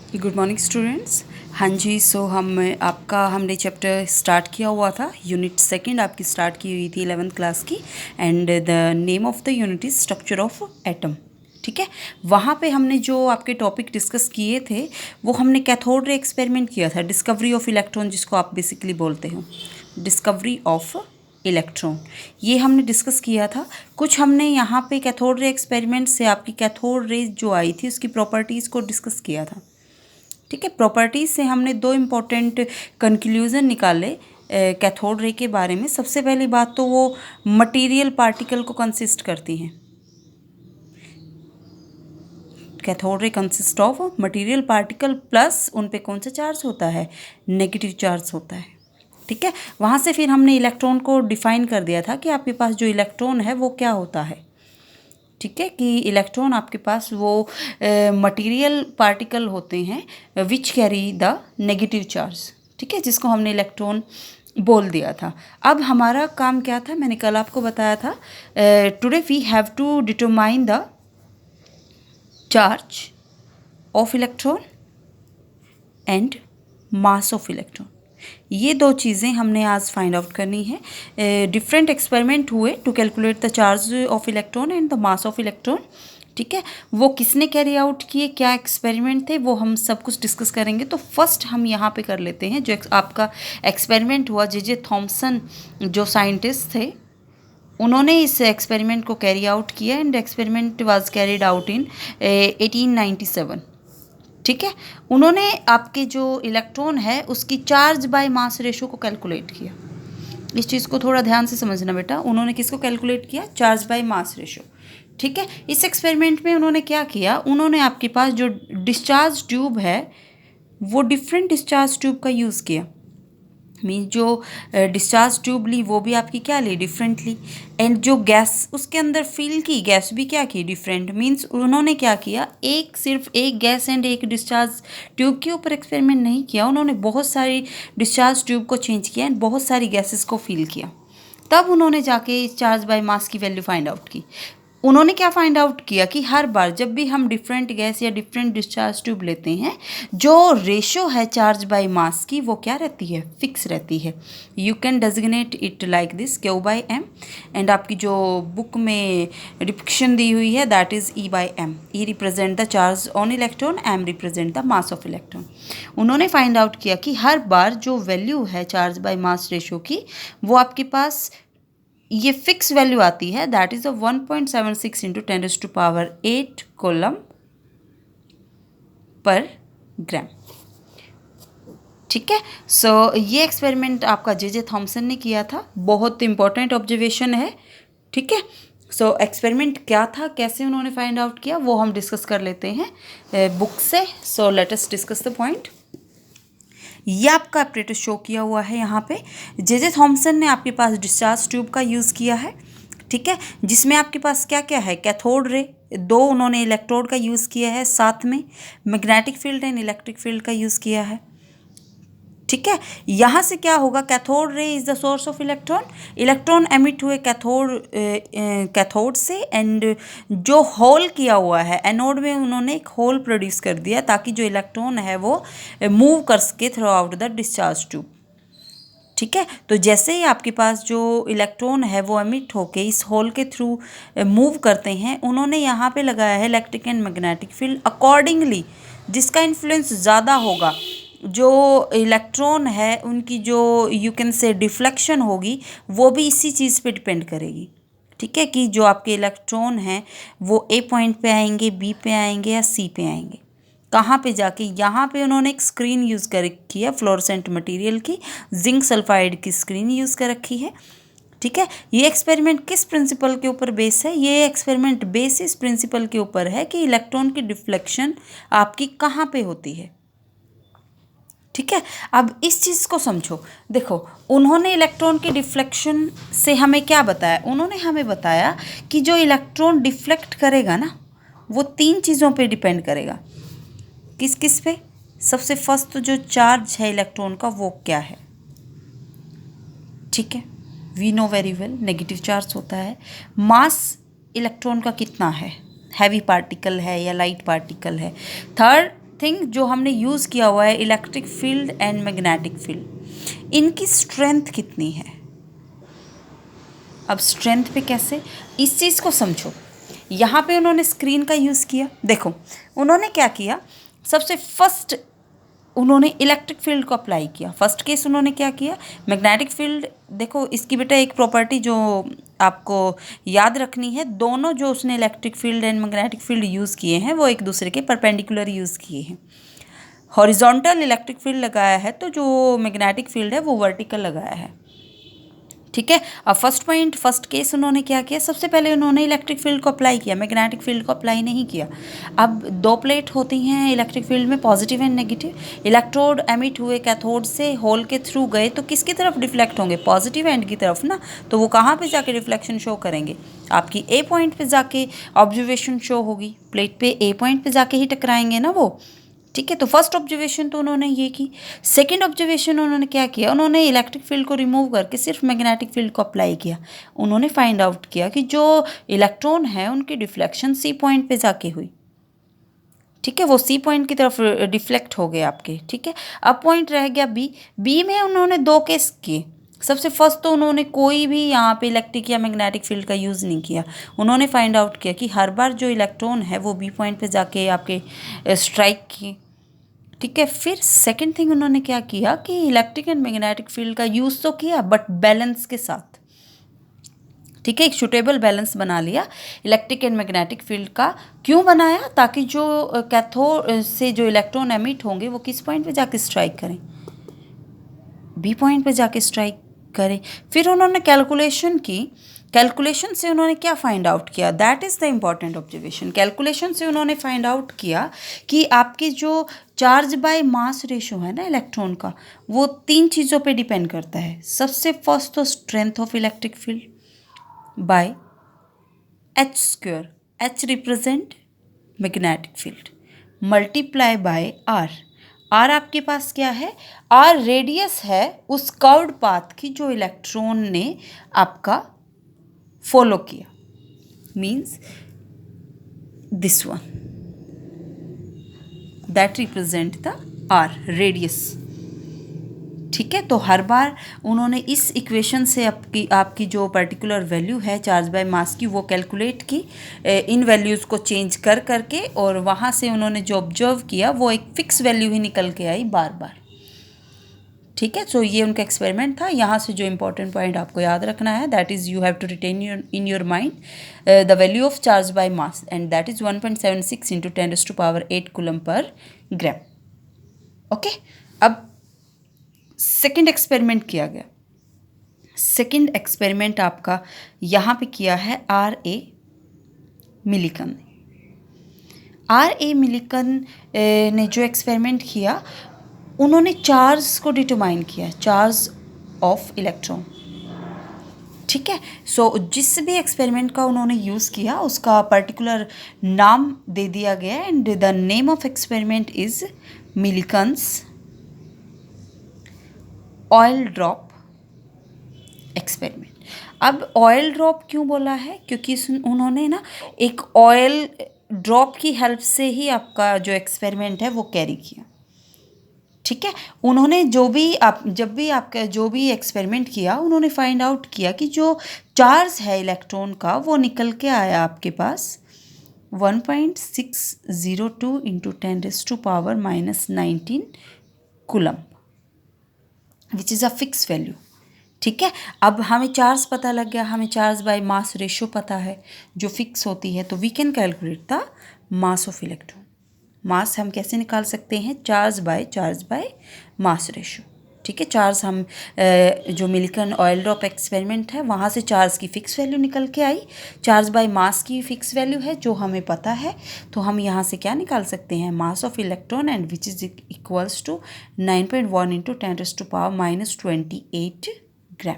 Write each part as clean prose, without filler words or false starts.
Good morning students. हाँ जी, हमने chapter start किया हुआ था। यूनिट सेकंड आपकी स्टार्ट की हुई थी 11th क्लास की, and the name of the unit is structure of atom. ठीक है, वहाँ पे हमने जो आपके टॉपिक डिस्कस किए थे वो हमने कैथोड रे एक्सपेरिमेंट किया था, डिस्कवरी ऑफ इलेक्ट्रॉन जिसको आप बेसिकली बोलते हो, डिस्कवरी ऑफ इलेक्ट्रॉन। ये हमने डिस्कस किया था। कुछ हमने यहाँ पे कैथोड रे एक्सपेरिमेंट से आपकी कैथोड रेज जो आई थी उसकी प्रॉपर्टीज़ को डिस्कस किया था। ठीक है, प्रॉपर्टीज़ से हमने दो इम्पॉर्टेंट कंक्लूज़न निकाले कैथोड रे के बारे में। सबसे पहली बात तो वो मटेरियल पार्टिकल को कंसिस्ट करती हैं। Cathode ray consist of material particle plus उन पे कौन सा चार्ज होता है, नेगेटिव चार्ज होता है। ठीक है, वहाँ से फिर हमने इलेक्ट्रॉन को डिफाइन कर दिया था कि आपके पास जो इलेक्ट्रॉन है वो क्या होता है। ठीक है, कि इलेक्ट्रॉन आपके पास वो मटेरियल पार्टिकल होते हैं विच कैरी द नेगेटिव चार्ज। ठीक है, जिसको हमने इलेक्ट्रॉन बोल दिया था। अब हमारा काम क्या था, मैंने कल आपको बताया था, today we have to determine the charge of electron and mass of electron. ये दो चीज़ें हमने आज फाइंड आउट करनी है। डिफरेंट एक्सपेरिमेंट हुए to calculate the charge of electron and the mass of electron. ठीक है, वो किसने कैरी आउट किए, क्या एक्सपेरिमेंट थे, वो हम सब कुछ डिस्कस करेंगे। तो फर्स्ट हम यहाँ पे कर लेते हैं जो आपका एक्सपेरिमेंट हुआ। जे थॉमसन जो साइंटिस्ट थे उन्होंने इस एक्सपेरिमेंट को कैरी आउट किया, and experiment was carried out in 1897। ठीक है, उन्होंने आपके जो इलेक्ट्रॉन है उसकी चार्ज बाय मास रेशो को कैलकुलेट किया। इस चीज़ को थोड़ा ध्यान से समझना बेटा। उन्होंने किसको कैलकुलेट किया, चार्ज बाय मास रेशो। ठीक है, इस एक्सपेरिमेंट में उन्होंने क्या किया, उन्होंने आपके पास जो डिस्चार्ज ट्यूब है वो डिफरेंट डिस्चार्ज ट्यूब का यूज़ किया। मीन जो डिस्चार्ज ट्यूब ली वो भी आपकी क्या ली, डिफरेंटली। एंड जो गैस उसके अंदर फिल की गैस भी क्या की, डिफरेंट। मीन्स उन्होंने क्या किया, सिर्फ एक गैस एंड एक डिस्चार्ज ट्यूब के ऊपर एक्सपेरिमेंट नहीं किया, उन्होंने बहुत सारी डिस्चार्ज ट्यूब को चेंज किया एंड बहुत सारी गैसेस को फिल किया। तब उन्होंने जाके चार्ज बाय मास की वैल्यू फाइंड आउट की। उन्होंने क्या फाइंड आउट किया कि हर बार जब भी हम डिफरेंट गैस या डिफरेंट डिस्चार्ज ट्यूब लेते हैं, जो रेशो है चार्ज बाय मास की वो क्या रहती है, फिक्स रहती है। You can designate it like this, Q/m। And आपकी जो बुक में डिपिक्शन दी हुई है that is E/m। E represent the charge on electron, M represent the mass of electron. उन्होंने फाइंड आउट किया कि हर बार जो वैल्यू है चार्ज बाय मास रेशो की वो आपके पास ये फिक्स वैल्यू आती है, that is 1.76 into 10⁸ coulomb per ग्राम। ठीक है, सो ये एक्सपेरिमेंट आपका जे थॉमसन ने किया था, बहुत इंपॉर्टेंट ऑब्जर्वेशन है। ठीक है, सो एक्सपेरिमेंट क्या था, कैसे उन्होंने फाइंड आउट किया, वो हम डिस्कस कर लेते हैं बुक से। So let us discuss the point. ये आपका ऑपरेटर शो किया हुआ है यहाँ पे। जे थॉमसन ने आपके पास डिस्चार्ज ट्यूब का यूज़ किया है। ठीक है, जिसमें आपके पास क्या क्या है, कैथोड रे, दो उन्होंने इलेक्ट्रोड का यूज़ किया है, साथ में magnetic field and electric field का यूज़ किया है। ठीक है, यहाँ से क्या होगा, cathode ray is the source of electron. Electron emit हुए कैथोड से, एंड जो होल किया हुआ है एनोड में उन्होंने एक होल प्रोड्यूस कर दिया ताकि जो इलेक्ट्रॉन है वो मूव कर सके through out the discharge tube. ठीक है, तो जैसे ही आपके पास जो इलेक्ट्रॉन है वो एमिट होके इस होल के थ्रू मूव करते हैं, उन्होंने यहाँ पे लगाया है electric and magnetic field accordingly. जिसका इन्फ्लुएंस ज़्यादा होगा, जो इलेक्ट्रॉन है उनकी जो यू कैन से डिफ्लेक्शन होगी वो भी इसी चीज़ पे डिपेंड करेगी। ठीक है, कि जो आपके इलेक्ट्रॉन हैं वो ए पॉइंट पे आएंगे, बी पे आएंगे या सी पे आएंगे, कहाँ पे जाके। यहाँ पे उन्होंने एक स्क्रीन यूज़ कर रखी है फ्लोरोसेंट मटेरियल की, जिंक सल्फाइड की स्क्रीन यूज़ कर रखी है। ठीक है, ये एक्सपेरिमेंट किस प्रिंसिपल के ऊपर बेस है, ये एक्सपेरिमेंट बेस इस प्रिंसिपल के ऊपर है कि इलेक्ट्रॉन की डिफ्लेक्शन आपकी कहाँ पे होती है। ठीक है, अब इस चीज़ को समझो। देखो, उन्होंने इलेक्ट्रॉन की डिफ्लेक्शन से हमें क्या बताया, उन्होंने हमें बताया कि जो इलेक्ट्रॉन डिफ्लेक्ट करेगा ना वो तीन चीज़ों पे डिपेंड करेगा। किस किस पे, सबसे फर्स्ट तो जो चार्ज है इलेक्ट्रॉन का वो क्या है। ठीक है, we know very well negative charge होता है। मास इलेक्ट्रॉन का कितना है, हैवी पार्टिकल है या लाइट पार्टिकल है। थर्ड थिंग जो हमने यूज़ किया हुआ है electric field and magnetic field, इनकी स्ट्रेंथ कितनी है। अब स्ट्रेंथ पे कैसे, इस चीज़ को समझो। यहाँ पे उन्होंने स्क्रीन का यूज़ किया, देखो उन्होंने क्या किया, सबसे फर्स्ट उन्होंने इलेक्ट्रिक फील्ड को अप्लाई किया। फर्स्ट केस उन्होंने क्या किया, मैग्नेटिक फील्ड। देखो इसकी बेटा एक प्रॉपर्टी जो आपको याद रखनी है, दोनों जो उसने electric field and magnetic field use किए हैं वो एक दूसरे के परपेंडिकुलर यूज़ किए हैं। हॉरिजॉन्टल इलेक्ट्रिक फील्ड लगाया है तो जो मैग्नेटिक फील्ड है वो वर्टिकल लगाया है, ठीक है। अब फर्स्ट केस उन्होंने क्या किया, सबसे पहले उन्होंने इलेक्ट्रिक फील्ड को अप्लाई किया, मैग्नेटिक फील्ड को अप्लाई नहीं किया। अब दो प्लेट होती हैं इलेक्ट्रिक फील्ड में, positive and negative. Electrode emit हुए कैथोड से होल के थ्रू गए तो किसकी तरफ डिफ्लेक्ट होंगे, पॉजिटिव एंड की तरफ ना। तो वो कहाँ पे जाके रिफ्लेक्शन शो करेंगे, आपकी ए पॉइंट पे जाके ऑब्जर्वेशन शो होगी, प्लेट पे ए पॉइंट पे जाके ही टकराएंगे ना वो, ठीक है। तो फर्स्ट ऑब्जर्वेशन तो उन्होंने ये की। सेकंड ऑब्जर्वेशन उन्होंने क्या किया, उन्होंने इलेक्ट्रिक फील्ड को रिमूव करके सिर्फ मैग्नेटिक फील्ड को अप्लाई किया। उन्होंने फाइंड आउट किया कि जो इलेक्ट्रॉन है उनकी डिफ्लेक्शन सी पॉइंट पे जाके हुई, ठीक है। वो सी पॉइंट की तरफ डिफ्लेक्ट हो गए आपके, ठीक है। अब पॉइंट रह गया बी में उन्होंने दो केस किए। सबसे फर्स्ट तो उन्होंने कोई भी यहाँ पे इलेक्ट्रिक या मैग्नेटिक फील्ड का यूज़ नहीं किया। उन्होंने फाइंड आउट किया कि हर बार जो इलेक्ट्रॉन है वो बी पॉइंट पे जाके आपके स्ट्राइक किए, ठीक है। फिर सेकंड थिंग उन्होंने क्या किया कि इलेक्ट्रिक एंड मैग्नेटिक फील्ड का यूज़ तो किया बट बैलेंस के साथ, ठीक है। एक सुटेबल बैलेंस बना लिया इलेक्ट्रिक एंड मैग्नेटिक फील्ड का। क्यों बनाया, ताकि जो कैथोड से जो इलेक्ट्रॉन एमिट होंगे वो किस पॉइंट पे जाके स्ट्राइक करें, बी पॉइंट पे जाके स्ट्राइक करें। फिर उन्होंने कैलकुलेशन की, कैलकुलेशन से उन्होंने क्या फाइंड आउट किया, that is the important observation. Calculation से उन्होंने फाइंड आउट किया कि आपकी जो चार्ज बाय मास रेशो है ना इलेक्ट्रॉन का, वो तीन चीज़ों पे डिपेंड करता है। सबसे फर्स्ट तो strength of electric field by H square, H represent magnetic field, multiply by R. R आपके पास क्या है, आर रेडियस है उस कर्व्ड पाथ की जो इलेक्ट्रॉन ने आपका फॉलो किया, means this one, that represent the R radius, ठीक है। तो हर बार उन्होंने इस इक्वेशन से आपकी जो पर्टिकुलर वैल्यू है चार्ज बाय मास की वो कैलकुलेट की, इन वैल्यूज़ को चेंज कर करके, और वहाँ से उन्होंने जो ऑब्जर्व किया वो एक फिक्स वैल्यू ही निकल के आई बार बार, ठीक है। सो ये उनका एक्सपेरिमेंट था। यहाँ से जो इंपॉर्टेंट पॉइंट आपको याद रखना है, that is you have to retain in your mind the value of charge by mass and that is 1.76 × 10⁸ coulomb per gram, okay. अब सेकेंड एक्सपेरिमेंट किया गया। सेकेंड एक्सपेरिमेंट आपका यहाँ पे किया है R.A. मिलिकन ने। R.A. मिलिकन ने जो एक्सपेरिमेंट किया, उन्होंने चार्ज को डिटरमाइन किया, चार्ज ऑफ इलेक्ट्रॉन, ठीक है। सो जिस भी एक्सपेरिमेंट का उन्होंने यूज़ किया उसका पर्टिकुलर नाम दे दिया गया and the name of experiment is Millikan's oil drop experiment. अब ऑयल ड्रॉप क्यों बोला है, क्योंकि उन्होंने ना एक ऑयल ड्रॉप की हेल्प से ही आपका जो एक्सपेरिमेंट है वो कैरी किया, ठीक है। उन्होंने जब भी आपका जो भी एक्सपेरिमेंट किया, उन्होंने फाइंड आउट किया कि जो चार्ज है इलेक्ट्रॉन का वो निकल के आया आपके पास 1.602 × 10⁻⁻19 coulomb, which is a fix value, ठीक है। अब हमें चार्ज पता लग गया, हमें चार्ज बाय मास रेशो पता है जो फिक्स होती है, तो we can calculate the mass of electron. Mass हम कैसे निकाल सकते हैं, चार्ज बाय मास रेशो, ठीक है। चार्ज हम जो मिलिकन ऑयल ड्रॉप एक्सपेरिमेंट है वहाँ से चार्ज की फ़िक्स वैल्यू निकल के आई, चार्ज बाय मास की फ़िक्स वैल्यू है जो हमें पता है, तो हम यहाँ से क्या निकाल सकते हैं, mass of electron and which is equals to 9.1 × 10⁻28 gram,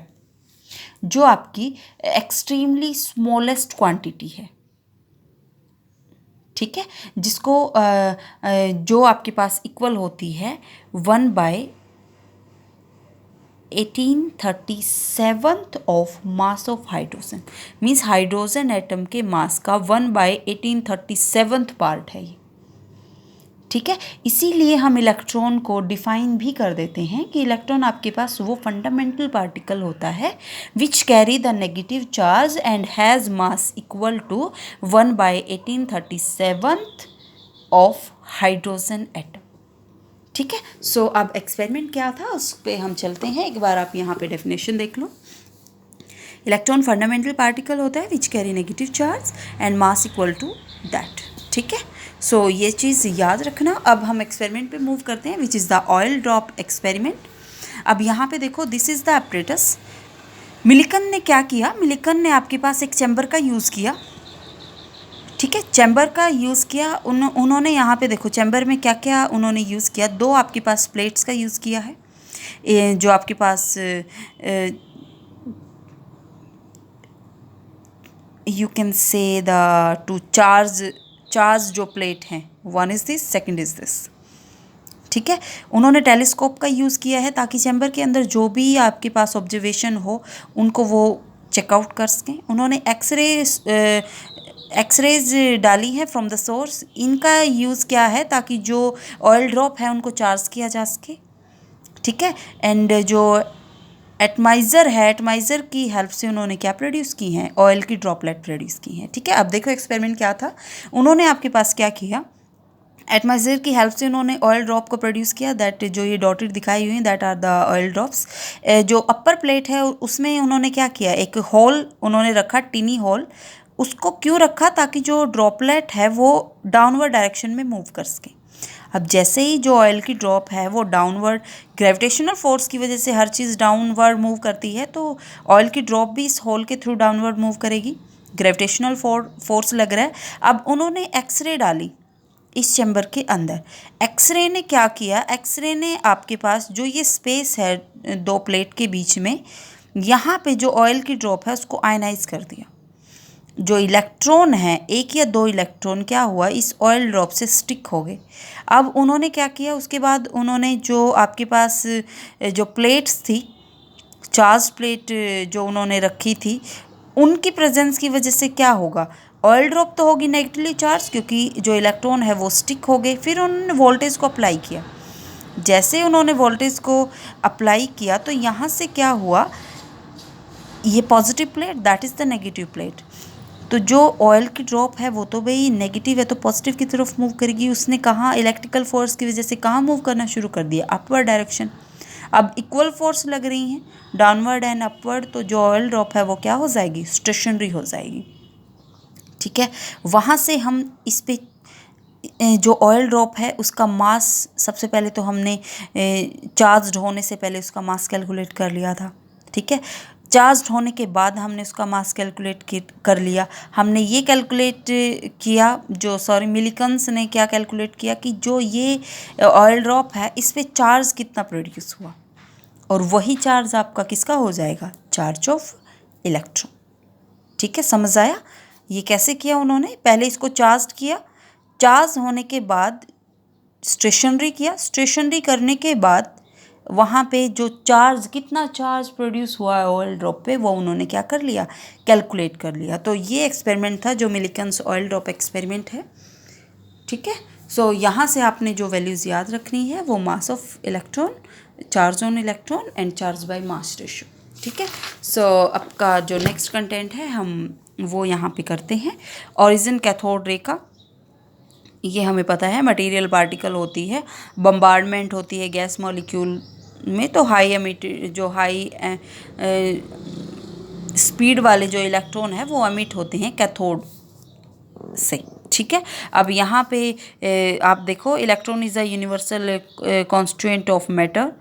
जो आपकी एक्सट्रीमली स्मॉलेस्ट क्वांटिटी है, ठीक है। जिसको जो आपके पास इक्वल होती है 1/1837 of mass of hydrogen, means hydrogen atom के मास का 1/1837 पार्ट है ये, ठीक है, इसीलिए हम इलेक्ट्रॉन को डिफाइन भी कर देते हैं कि इलेक्ट्रॉन आपके पास वो फंडामेंटल पार्टिकल होता है which carry the negative charge and has mass equal to 1/1837 of hydrogen atom. ठीक है, सो अब एक्सपेरिमेंट क्या था उस पर हम चलते हैं। एक बार आप यहाँ पे डेफिनेशन देख लो। इलेक्ट्रॉन फंडामेंटल पार्टिकल होता है which carry negative charge and mass equal to that. ठीक है, सो ये चीज़ याद रखना। अब हम एक्सपेरिमेंट पे मूव करते हैं which is the oil drop experiment. अब यहाँ पे देखो, this is the apparatus. Millikan ने क्या किया, मिलिकन ने आपके पास एक चैम्बर का यूज़ किया। ठीक है, चैम्बर का यूज़ किया। उन्होंने यहाँ पे देखो चैम्बर में क्या क्या उन्होंने यूज़ किया। दो आपके पास प्लेट्स का यूज़ किया है, जो आपके पास you can say the two charge जो प्लेट हैं, one is this, second is this. ठीक है, उन्होंने टेलीस्कोप का यूज़ किया है ताकि चैम्बर के अंदर जो भी आपके पास ऑब्जर्वेशन हो उनको वो चेकआउट कर सकें। उन्होंने एक्सरेज डाली है फ्रॉम द सोर्स। इनका यूज़ क्या है, ताकि जो ऑयल ड्रॉप है उनको चार्ज किया जा सके। ठीक है, एंड जो एटमाइज़र है, एटमाइज़र की हेल्प से उन्होंने क्या प्रोड्यूस की हैं, ऑयल की ड्रॉपलेट प्रोड्यूस की हैं। ठीक है, अब देखो एक्सपेरिमेंट क्या था। उन्होंने आपके पास क्या किया, एटमाइज़र की हेल्प से उन्होंने ऑयल ड्रॉप को प्रोड्यूस किया। दैट जो ये डॉटेड दिखाई हुई हैं that are the oil drops. जो अपर प्लेट है उसमें उन्होंने क्या किया, एक होल उन्होंने रखा, टिनी होल। उसको क्यों रखा, ताकि जो ड्रॉपलेट है वो डाउनवर्ड डायरेक्शन में मूव कर सके। अब जैसे ही जो ऑयल की ड्रॉप है वो डाउनवर्ड, ग्रेविटेशनल फोर्स की वजह से हर चीज़ डाउनवर्ड मूव करती है, तो ऑयल की ड्रॉप भी इस होल के थ्रू डाउनवर्ड मूव करेगी। ग्रेविटेशनल फोर्स लग रहा है। अब उन्होंने एक्सरे डाली इस चैम्बर के अंदर। एक्सरे ने क्या किया, एक्सरे ने आपके पास जो ये स्पेस है दो प्लेट के बीच में, यहाँ पे जो ऑयल की ड्रॉप है उसको आयनाइज कर दिया। जो इलेक्ट्रॉन है, एक या दो इलेक्ट्रॉन क्या हुआ, इस ऑयल ड्रॉप से स्टिक हो गए। अब उन्होंने क्या किया, उसके बाद उन्होंने जो आपके पास जो प्लेट्स थी, चार्ज प्लेट जो उन्होंने रखी थी, उनकी प्रेजेंस की वजह से क्या होगा, ऑयल ड्रॉप तो होगी नेगेटिवली चार्ज, क्योंकि जो इलेक्ट्रॉन है वो स्टिक हो गए। फिर उन्होंने वोल्टेज को अप्लाई किया। जैसे उन्होंने वोल्टेज को अप्लाई किया तो यहाँ से क्या हुआ, ये positive plate, that is the negative plate. तो जो ऑयल की ड्रॉप है वो तो भाई नेगेटिव है, तो पॉजिटिव की तरफ मूव करेगी। उसने कहाँ, इलेक्ट्रिकल फोर्स की वजह से कहाँ मूव करना शुरू कर दिया, अपवर्ड डायरेक्शन। अब इक्वल फोर्स लग रही हैं डाउनवर्ड एंड अपवर्ड, तो जो ऑयल ड्रॉप है वो क्या हो जाएगी, स्टेशनरी हो जाएगी। ठीक है, वहाँ से हम इस पे जो ऑयल ड्रॉप है उसका मास, सबसे पहले तो हमने चार्ज होने से पहले उसका मास कैलकुलेट कर लिया था। ठीक है, चार्ज होने के बाद हमने उसका मास कैलकुलेट कर लिया। हमने ये कैलकुलेट किया, मिलिकन्स ने क्या कैलकुलेट किया कि जो ये ऑयल ड्रॉप है इस पे चार्ज कितना प्रोड्यूस हुआ, और वही चार्ज आपका किसका हो जाएगा, चार्ज ऑफ इलेक्ट्रॉन। ठीक है, समझ आया। ये कैसे किया उन्होंने, पहले इसको चार्ज किया, चार्ज होने के बाद स्टेशनरी किया, स्टेशनरी करने के बाद वहाँ पे जो चार्ज, कितना चार्ज प्रोड्यूस हुआ है ऑयल ड्रॉप पे, वो उन्होंने क्या कर लिया, कैलकुलेट कर लिया। तो ये एक्सपेरिमेंट था जो मिलिकन्स ऑयल ड्रॉप एक्सपेरिमेंट है। ठीक है, सो यहाँ से आपने जो वैल्यूज़ याद रखनी है वो मास of electron, charge on electron and charge by mass ratio. ठीक है, सो आपका जो नेक्स्ट कंटेंट है हम वो यहाँ पे करते हैं। ओरिजिन कैथोड रे का, ये हमें पता है मटेरियल पार्टिकल होती है, बम्बार्डमेंट होती है गैस मॉलिक्यूल में, तो हाई स्पीड वाले जो इलेक्ट्रॉन है वो एमिट होते हैं कैथोड से। ठीक है, अब यहाँ पे आप देखो, electron is a universal constituent of matter.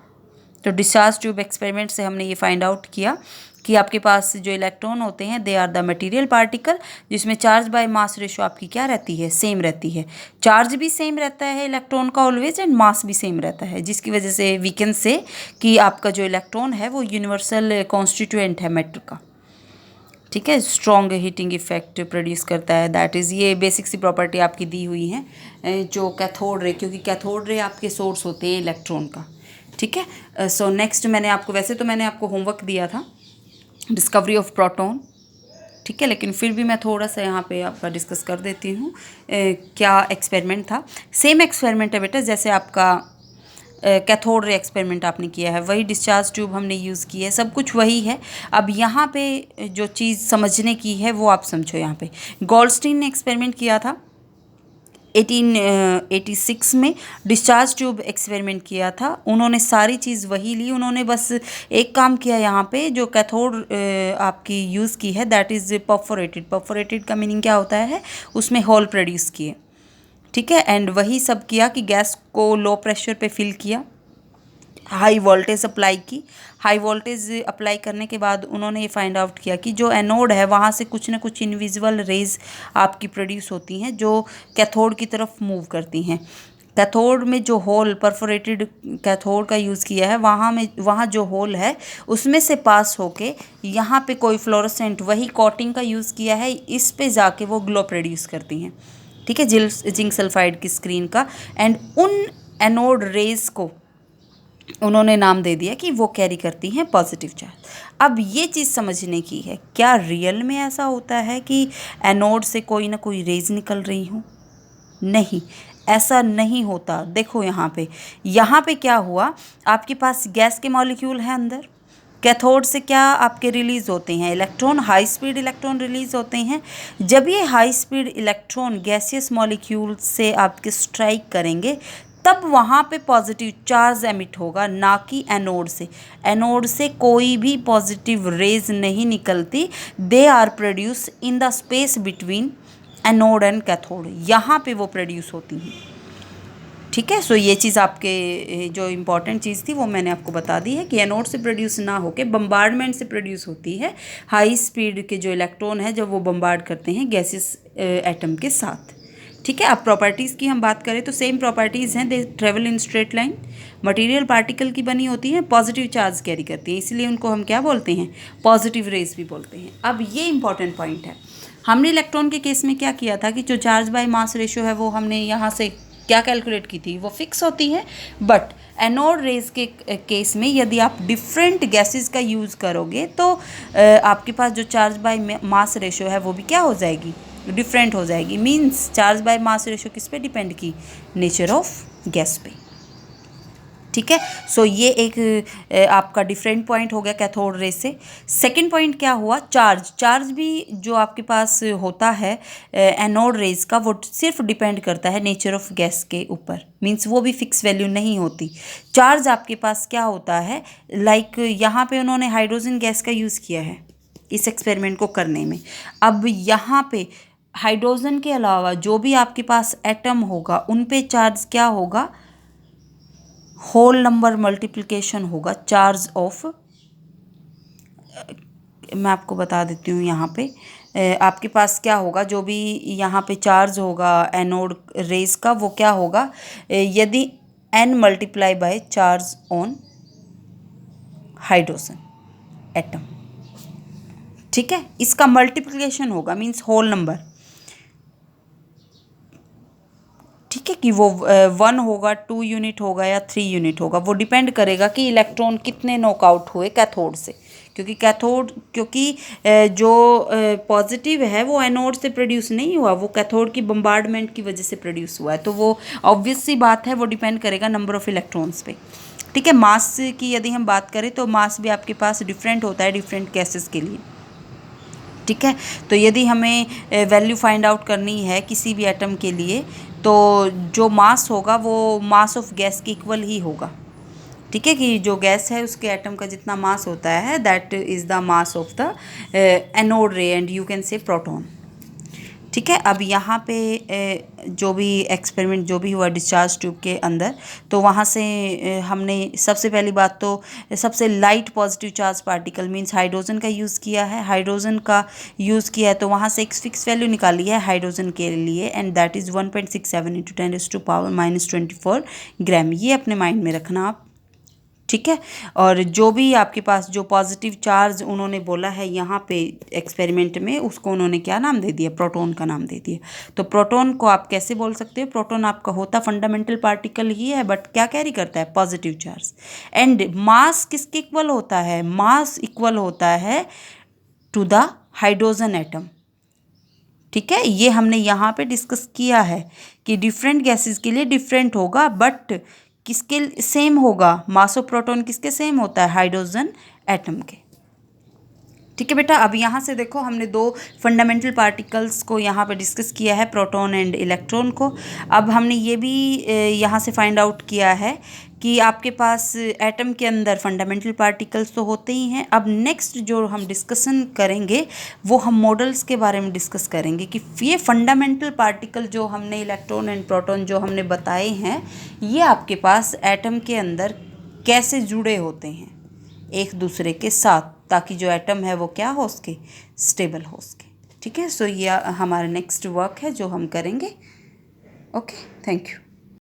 तो डिस्चार्ज ट्यूब एक्सपेरिमेंट से हमने ये फाइंड आउट किया कि आपके पास जो इलेक्ट्रॉन होते हैं they are the material particle, जिसमें चार्ज बाय मास रेशो आपकी क्या रहती है, सेम रहती है। चार्ज भी सेम रहता है इलेक्ट्रॉन का ऑलवेज, एंड मास भी सेम रहता है, जिसकी वजह से वी कैन से कि आपका जो इलेक्ट्रॉन है वो यूनिवर्सल कॉन्स्टिट्यूएंट है मैटर का। ठीक है, स्ट्रॉन्ग हीटिंग इफेक्ट प्रोड्यूस करता है, दैट इज़ ये बेसिक सी प्रॉपर्टी आपकी दी हुई है जो कैथोड रे, क्योंकि कैथोड रे आपके सोर्स होते हैं इलेक्ट्रॉन का। ठीक है, सो नेक्स्ट मैंने आपको, वैसे तो मैंने आपको होमवर्क दिया था डिस्कवरी ऑफ प्रोटॉन। ठीक है, लेकिन फिर भी मैं थोड़ा सा यहाँ पे आपका डिस्कस कर देती हूँ क्या एक्सपेरिमेंट था। सेम एक्सपेरिमेंट है बेटा, जैसे आपका कैथोड रे एक्सपेरिमेंट आपने किया है, वही डिस्चार्ज ट्यूब हमने यूज़ की है, सब कुछ वही है। अब यहाँ पे जो चीज़ समझने की है वो आप समझो। यहाँ पे गोल्डस्टीन ने एक्सपेरिमेंट किया था 1886 में, डिस्चार्ज ट्यूब एक्सपेरिमेंट किया था। उन्होंने सारी चीज़ वही ली, उन्होंने बस एक काम किया यहाँ पे, जो कैथोड आपकी यूज़ की है दैट इज़ परफोरेटेड। परफोरेटेड का मीनिंग क्या होता है, उसमें होल प्रोड्यूस किए, ठीक है। एंड वही सब किया कि गैस को लो प्रेशर पे फिल किया, हाई वोल्टेज अप्लाई की। हाई वोल्टेज अप्लाई करने के बाद उन्होंने ये फाइंड आउट किया कि जो एनोड है वहाँ से कुछ ना कुछ इनविजिबल रेज आपकी प्रोड्यूस होती हैं जो कैथोड की तरफ मूव करती हैं। कैथोड में जो होल, परफोरेटेड कैथोड का यूज़ किया है, वहाँ जो होल है उसमें से पास होके यहाँ पे कोई फ्लोरोसेंट, वही कोटिंग का यूज़ किया है, इस पे जाके वो ग्लो प्रोड्यूस करती हैं, ठीक है, जिंक सल्फाइड की स्क्रीन का। एंड उन एनोड रेज को उन्होंने नाम दे दिया कि वो कैरी करती हैं पॉजिटिव चार्ज। अब ये चीज़ समझने की है, क्या रियल में ऐसा होता है कि एनोड से कोई ना कोई रेज निकल रही हो? नहीं, ऐसा नहीं होता। देखो यहाँ पे क्या हुआ, आपके पास गैस के मॉलिक्यूल हैं अंदर, कैथोड से क्या आपके रिलीज़ होते हैं, electron, high speed electron release होते हैं। जब ये high speed electron gaseous molecule से आपके स्ट्राइक करेंगे तब वहाँ पे पॉजिटिव चार्ज एमिट होगा, ना कि एनोड से। एनोड से कोई भी पॉजिटिव रेज नहीं निकलती, they are produce in the space between anode and cathode, यहाँ पे वो प्रोड्यूस होती हैं, ठीक है। सो ये चीज़ आपके जो इम्पॉर्टेंट चीज़ थी वो मैंने आपको बता दी है कि एनोड से प्रोड्यूस ना होके बम्बार्डमेंट से प्रोड्यूस होती है। हाई स्पीड के जो इलेक्ट्रॉन है जब वो बम्बार्ड करते हैं गैसेस एटम के साथ, ठीक है। अब प्रॉपर्टीज़ की हम बात करें तो सेम प्रॉपर्टीज़ हैं, they travel in straight line, material particle की बनी होती है, पॉजिटिव चार्ज कैरी करती है, इसलिए उनको हम क्या बोलते हैं, पॉजिटिव रेज भी बोलते हैं। अब ये इंपॉर्टेंट पॉइंट है, हमने इलेक्ट्रॉन के केस में क्या किया था कि जो चार्ज बाय मास रेशियो है वो हमने यहाँ से क्या कैलकुलेट की थी, वो फिक्स होती है। बट एनोड रेज के केस में यदि आप डिफरेंट गैसेस का यूज़ करोगे तो आपके पास जो चार्ज बाय मास रेशियो है वो भी क्या हो जाएगी, डिफरेंट हो जाएगी। Means charge by mass ratio किस पे डिपेंड की, नेचर ऑफ गैस पे, ठीक है। सो ये एक आपका डिफरेंट पॉइंट हो गया कैथोड रे से। सेकंड पॉइंट क्या हुआ, चार्ज भी जो आपके पास होता है एनोड रेज का, वो सिर्फ डिपेंड करता है नेचर ऑफ गैस के ऊपर, मींस वो भी फिक्स वैल्यू नहीं होती। चार्ज आपके पास क्या होता है, लाइक यहाँ पे उन्होंने हाइड्रोजन गैस का यूज़ किया है इस एक्सपेरिमेंट को करने में। अब यहाँ पे हाइड्रोजन के अलावा जो भी आपके पास एटम होगा उन पे चार्ज क्या होगा, होल नंबर मल्टीप्लिकेशन होगा चार्ज ऑफ, मैं आपको बता देती हूँ यहाँ पे आपके पास क्या होगा, जो भी यहाँ पे चार्ज होगा एनोड रेज का वो क्या होगा, यदि n multiply by charge on hydrogen atom, ठीक है, इसका मल्टीप्लिकेशन होगा, मीन्स होल नंबर, ठीक है, कि वो 1 होगा, 2 यूनिट होगा या 3 यूनिट होगा, वो डिपेंड करेगा कि इलेक्ट्रॉन कितने नॉकआउट हुए कैथोड से। क्योंकि जो पॉजिटिव है वो एनोड से प्रोड्यूस नहीं हुआ, वो कैथोड की बम्बार्डमेंट की वजह से प्रोड्यूस हुआ है, तो वो ऑब्वियस सी बात है, वो डिपेंड करेगा नंबर ऑफ इलेक्ट्रॉन्स पे, ठीक है। मास की यदि हम बात करें तो मास भी आपके पास डिफरेंट होता है डिफरेंट गैसेस के लिए, ठीक है। तो यदि हमें वैल्यू फाइंड आउट करनी है किसी भी एटम के लिए तो जो मास होगा वो मास ऑफ गैस के इक्वल ही होगा, ठीक है, कि जो गैस है उसके एटम का जितना मास होता है that is the mass of the anode ray and you can say proton, ठीक है। अब यहाँ पे जो भी एक्सपेरिमेंट जो भी हुआ डिस्चार्ज ट्यूब के अंदर, तो वहाँ से हमने सबसे पहली बात तो सबसे light positive charge particle means hydrogen का यूज़ किया है, हाइड्रोजन का यूज़ किया है तो वहाँ से एक फिक्स वैल्यू निकाली है हाइड्रोजन के लिए एंड दैट इज़ 1.67 × 10⁻⁻24 ग्राम, ये अपने माइंड में रखना आप, ठीक है। और जो भी आपके पास जो पॉजिटिव चार्ज उन्होंने बोला है यहाँ पे एक्सपेरिमेंट में, उसको उन्होंने क्या नाम दे दिया, प्रोटॉन का नाम दे दिया। तो प्रोटॉन को आप कैसे बोल सकते हो, प्रोटॉन आपका होता फंडामेंटल पार्टिकल ही है बट क्या कैरी करता है, पॉजिटिव चार्ज। एंड मास किसके इक्वल होता है, मास इक्वल होता है टू द हाइड्रोजन एटम। ठीक है, ये हमने यहाँ पे डिस्कस किया है कि डिफरेंट गैसेस के लिए डिफरेंट होगा, बट किसके सेम होगा, मास ऑफ प्रोटॉन किसके सेम होता है, हाइड्रोजन एटम के। ठीक है बेटा, अब यहाँ से देखो हमने दो फंडामेंटल पार्टिकल्स को यहाँ पे डिस्कस किया है, प्रोटॉन एंड इलेक्ट्रॉन को। अब हमने ये भी यहाँ से फाइंड आउट किया है कि आपके पास एटम के अंदर फंडामेंटल पार्टिकल्स तो होते ही हैं। अब नेक्स्ट जो हम डिस्कशन करेंगे वो हम मॉडल्स के बारे में डिस्कस करेंगे कि ये फंडामेंटल पार्टिकल जो हमने इलेक्ट्रॉन एंड प्रोटॉन जो हमने बताए हैं, ये आपके पास एटम के अंदर कैसे जुड़े होते हैं एक दूसरे के साथ, ताकि जो एटम है वो क्या हो सके, स्टेबल हो सके। ठीक है, सो ये हमारा नेक्स्ट वर्क है जो हम करेंगे। Okay, thank you.